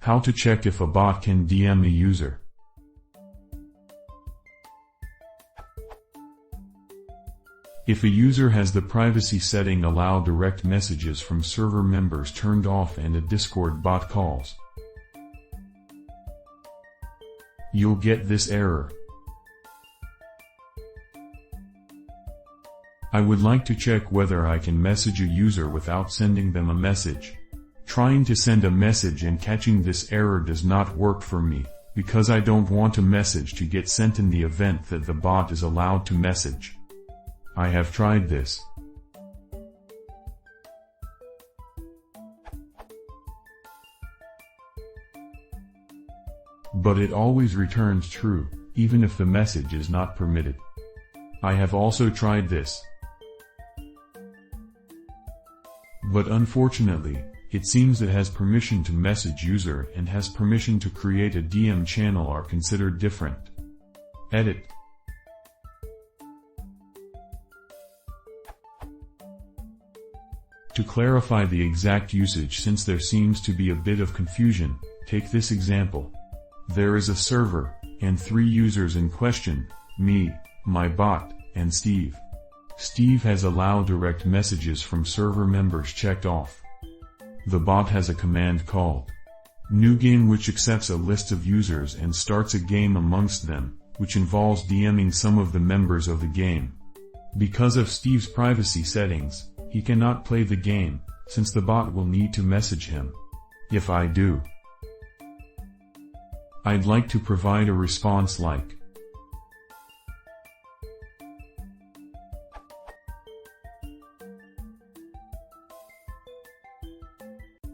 How to check if a bot can DM a user. If a user has the privacy setting allow direct messages from server members turned off and a Discord bot calls, you'll get this error. I would like to check whether I can message a user without sending them a message. Trying to send a message and catching this error does not work for me, because I don't want a message to get sent in the event that the bot is allowed to message. I have tried this. But it always returns true, even if the message is not permitted. I have also tried this. But unfortunately, it seems that has permission to message user and has permission to create a DM channel are considered different. Edit. To clarify the exact usage, since there seems to be a bit of confusion, take this example. There is a server, and 3 users in question, me, my bot, and Steve. Steve has allowed direct messages from server members checked off. The bot has a command called new game, which accepts a list of users and starts a game amongst them, which involves DMing some of the members of the game. Because of Steve's privacy settings, he cannot play the game, since the bot will need to message him. If I do, I'd like to provide a response like,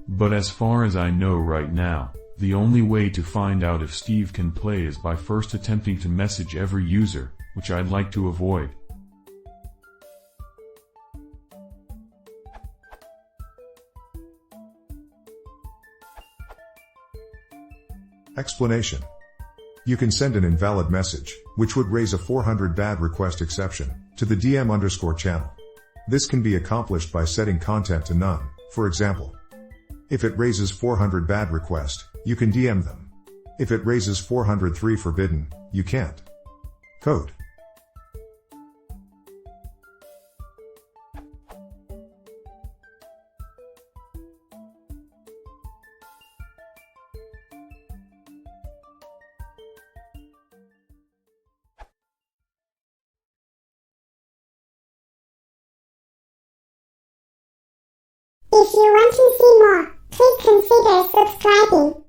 but as far as I know right now, the only way to find out if Steve can play is by first attempting to message every user, which I'd like to avoid. Explanation. You can send an invalid message, which would raise a 400 bad request exception, to the DM_channel. This can be accomplished by setting content to none, for example. If it raises 400 bad request, you can DM them. If it raises 403 forbidden, you can't. Code. If you want to see more, please consider subscribing.